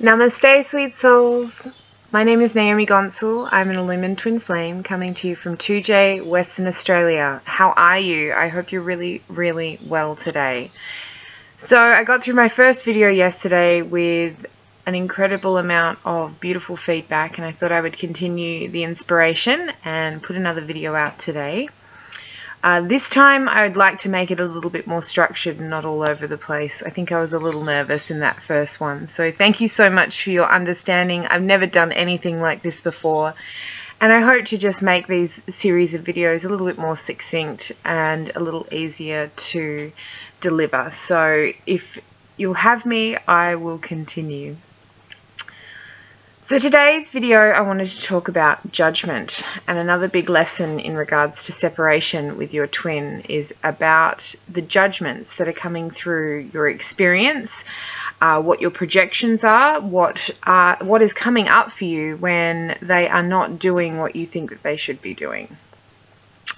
Namaste, sweet souls. My name is Naomi Gonsel. I'm an illumined twin flame coming to you from 2J, Western Australia. How are you? I hope you're really, really well today. So I got through my first video yesterday with an incredible amount of beautiful feedback, and I thought I would continue the inspiration and put another video out today. This time I would like to make it a little bit more structured and not all over the place. I think I was a little nervous in that first one. So thank you so much for your understanding. I've never done anything like this before. And I hope to just make these series of videos a little bit more succinct and a little easier to deliver. So if you'll have me, I will continue. So today's video, I wanted to talk about judgment, and another big lesson in regards to separation with your twin is about the judgments that are coming through your experience, what your projections are, what is coming up for you when they are not doing what you think that they should be doing.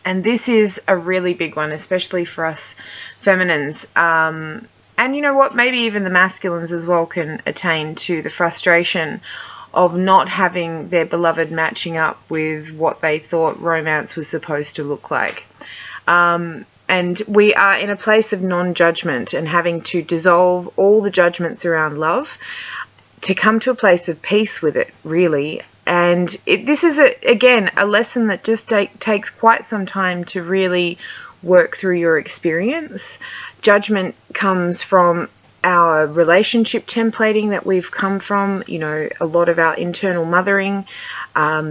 And this is a really big one, especially for us feminines. And you know what, maybe even the masculines as well can attain to the frustration of not having their beloved matching up with what they thought romance was supposed to look like. And we are in a place of non-judgment and having to dissolve all the judgments around love to come to a place of peace with it, really. And this is, again, a lesson that just takes quite some time to really work through your experience. Judgment comes from our relationship templating that we've come from, you know, a lot of our internal mothering,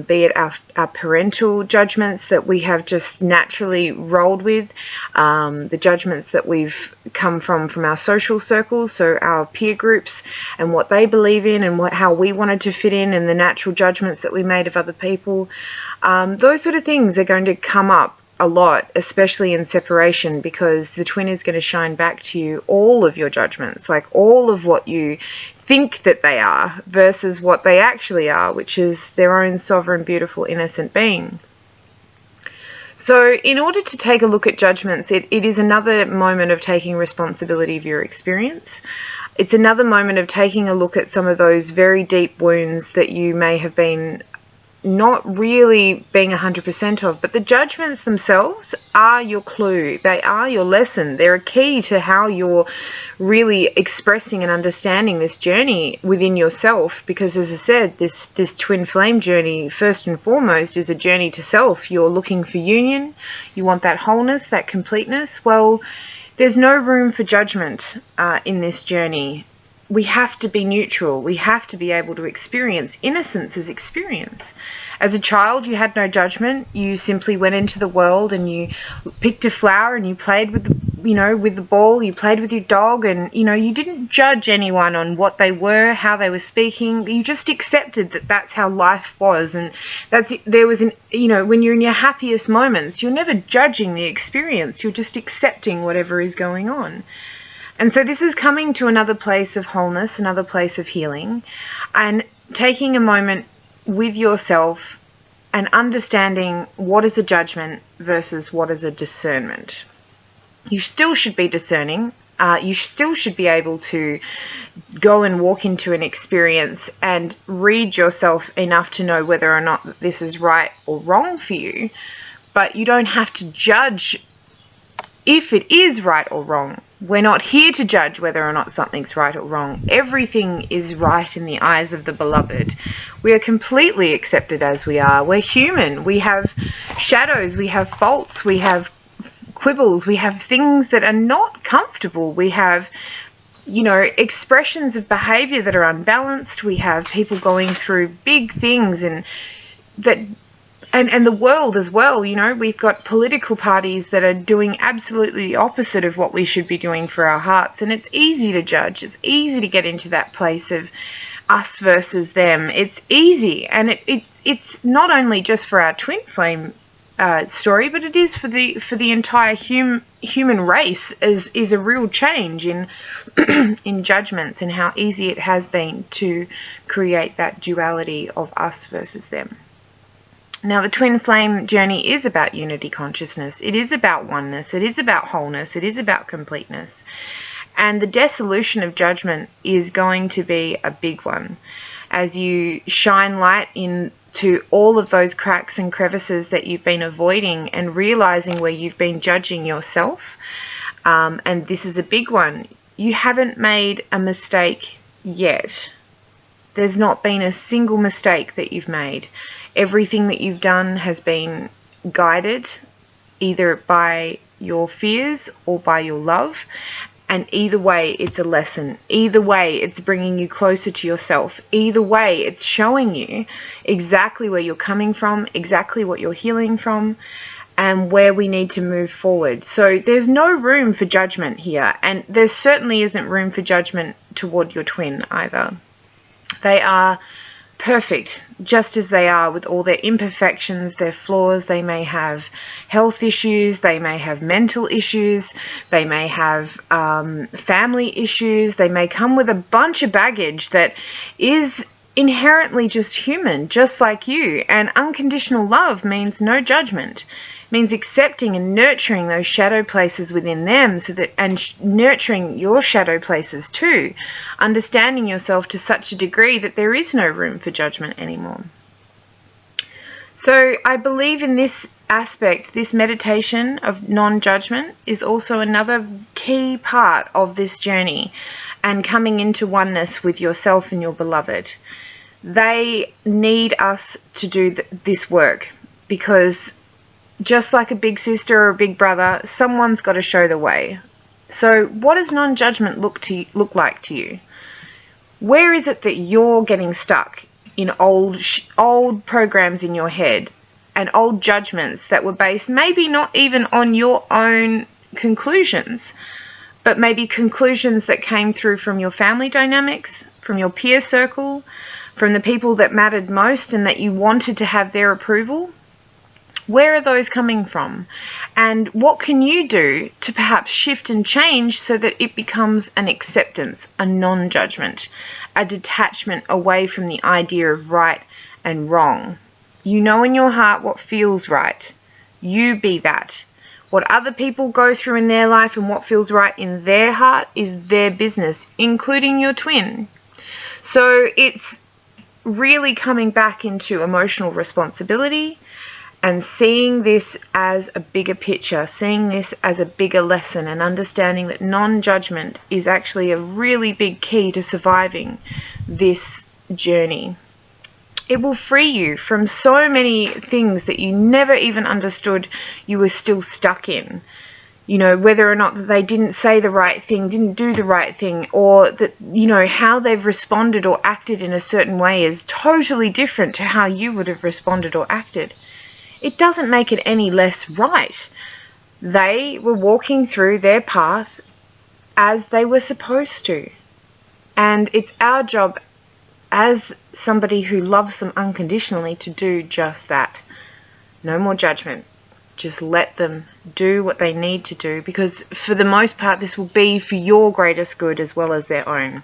be it our parental judgments that we have just naturally rolled with, the judgments that we've come from our social circles, so our peer groups and what they believe in and how we wanted to fit in, and the natural judgments that we made of other people. Those sort of things are going to come up a lot, especially in separation, because the twin is going to shine back to you all of your judgments, like all of what you think that they are versus what they actually are, which is their own sovereign, beautiful, innocent being. So in order to take a look at judgments, it is another moment of taking responsibility of your experience. It's another moment of taking a look at some of those very deep wounds that you may have been not really being 100% of, but the judgments themselves are your clue. They are your lesson. They're a key to how you're really expressing and understanding this journey within yourself, because as I said, this twin flame journey, first and foremost, is a journey to self. You're looking for union. You want that wholeness, that completeness. Well, there's no room for judgment in this journey. We have to be neutral. We have to be able to experience innocence as experience. As a child, you had no judgment. You simply went into the world and you picked a flower and you played with the ball. You played with your dog, and you didn't judge anyone on what they were, how they were speaking. You just accepted that that's how life was, and when you're in your happiest moments, you're never judging the experience. You're just accepting whatever is going on. And so this is coming to another place of wholeness, another place of healing, and taking a moment with yourself and understanding what is a judgment versus what is a discernment. You still should be discerning. You still should be able to go and walk into an experience and read yourself enough to know whether or not this is right or wrong for you. But you don't have to judge if it is right or wrong. We're not here to judge whether or not something's right or wrong. Everything is right in the eyes of the beloved. We are completely accepted as we are. We're human. We have shadows. We have faults. We have quibbles. We have things that are not comfortable. We have, expressions of behavior that are unbalanced. We have people going through big things and the world as well. We've got political parties that are doing absolutely the opposite of what we should be doing for our hearts, and it's easy to judge. It's easy to get into that place of us versus them. It's easy, and it's not only just for our twin flame story, but it is for the entire human race. Is a real change in in judgments and how easy it has been to create that duality of us versus them. Now, the twin flame journey is about unity consciousness. It is about oneness. It is about wholeness. It is about completeness. And the dissolution of judgment is going to be a big one as you shine light into all of those cracks and crevices that you've been avoiding and realizing where you've been judging yourself. And this is a big one. You haven't made a mistake yet. There's not been a single mistake that you've made. Everything that you've done has been guided either by your fears or by your love. And either way, it's a lesson. Either way, it's bringing you closer to yourself. Either way, it's showing you exactly where you're coming from, exactly what you're healing from, and where we need to move forward. So there's no room for judgment here. And there certainly isn't room for judgment toward your twin either. They are perfect just as they are, with all their imperfections, their flaws. They may have health issues, they may have mental issues, they may have family issues, they may come with a bunch of baggage that is inherently just human, just like you. And unconditional love means no judgment. Means accepting and nurturing those shadow places within them, so that, and nurturing your shadow places too, understanding yourself to such a degree that there is no room for judgment anymore. So I believe in this aspect, this meditation of non-judgment is also another key part of this journey and coming into oneness with yourself and your beloved. They need us to do this work, because just like a big sister or a big brother, someone's got to show the way. So what does non-judgment look like to you? Where is it that you're getting stuck in old programs in your head and old judgments that were based maybe not even on your own conclusions, but maybe conclusions that came through from your family dynamics, from your peer circle, from the people that mattered most and that you wanted to have their approval? Where are those coming from? And what can you do to perhaps shift and change so that it becomes an acceptance, a non-judgment, a detachment away from the idea of right and wrong? You know in your heart what feels right. You be that. What other people go through in their life and what feels right in their heart is their business, including your twin. So it's really coming back into emotional responsibility and seeing this as a bigger picture, seeing this as a bigger lesson, and understanding that non-judgment is actually a really big key to surviving this journey. It will free you from so many things that you never even understood you were still stuck in. You know, whether or not they didn't say the right thing, didn't do the right thing, or that, you know, how they've responded or acted in a certain way is totally different to how you would have responded or acted. It doesn't make it any less right. They were walking through their path as they were supposed to. And it's our job as somebody who loves them unconditionally to do just that. No more judgment. Just let them do what they need to do, because for the most part this will be for your greatest good as well as their own.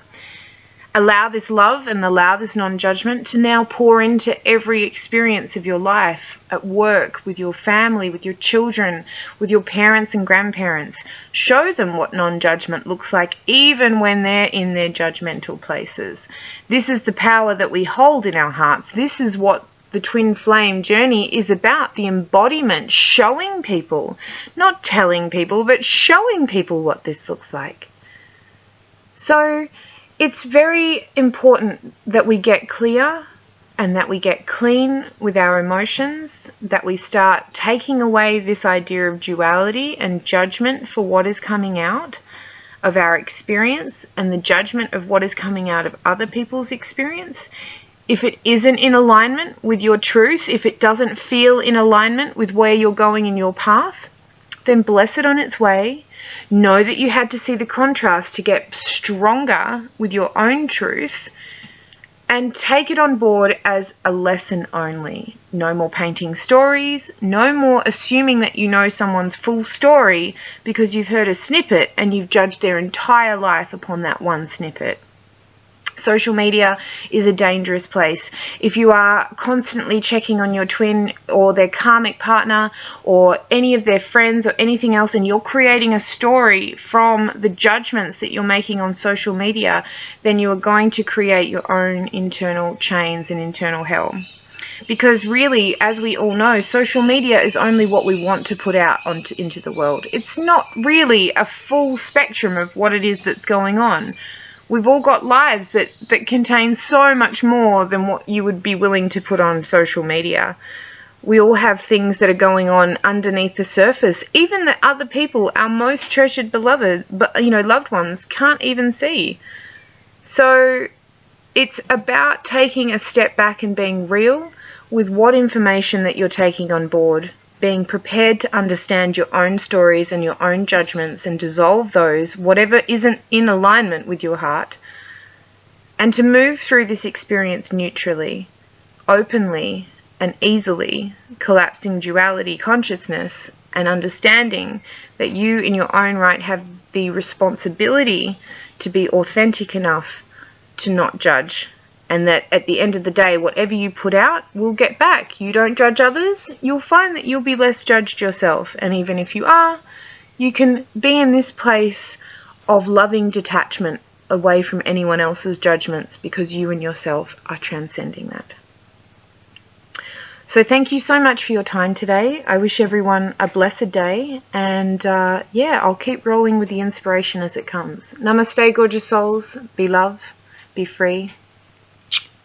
Allow this love and allow this non-judgment to now pour into every experience of your life, at work, with your family, with your children, with your parents and grandparents. Show them what non-judgment looks like, even when they're in their judgmental places. This is the power that we hold in our hearts. This is what the twin flame journey is about, the embodiment, showing people, not telling people, but showing people what this looks like. So it's very important that we get clear and that we get clean with our emotions, that we start taking away this idea of duality and judgment for what is coming out of our experience and the judgment of what is coming out of other people's experience. If it isn't in alignment with your truth, if it doesn't feel in alignment with where you're going in your path, then bless it on its way. Know that you had to see the contrast to get stronger with your own truth, and take it on board as a lesson only. No more painting stories, no more assuming that you know someone's full story because you've heard a snippet and you've judged their entire life upon that one snippet. Social media is a dangerous place. If you are constantly checking on your twin or their karmic partner or any of their friends or anything else, and you're creating a story from the judgments that you're making on social media, then you are going to create your own internal chains and internal hell. Because really, as we all know, social media is only what we want to put out into the world. It's not really a full spectrum of what it is that's going on. We've all got lives that contain so much more than what you would be willing to put on social media. We all have things that are going on underneath the surface, even that other people, our most treasured beloved, loved ones, can't even see. So it's about taking a step back and being real with what information that you're taking on board, being prepared to understand your own stories and your own judgments and dissolve those, whatever isn't in alignment with your heart, and to move through this experience neutrally, openly, and easily, collapsing duality consciousness and understanding that you in your own right have the responsibility to be authentic enough to not judge. And that at the end of the day, whatever you put out will get back. You don't judge others, you'll find that you'll be less judged yourself. And even if you are, you can be in this place of loving detachment away from anyone else's judgments, because you and yourself are transcending that. So thank you so much for your time today. I wish everyone a blessed day. And I'll keep rolling with the inspiration as it comes. Namaste, gorgeous souls. Be love. Be free.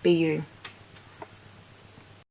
Be you.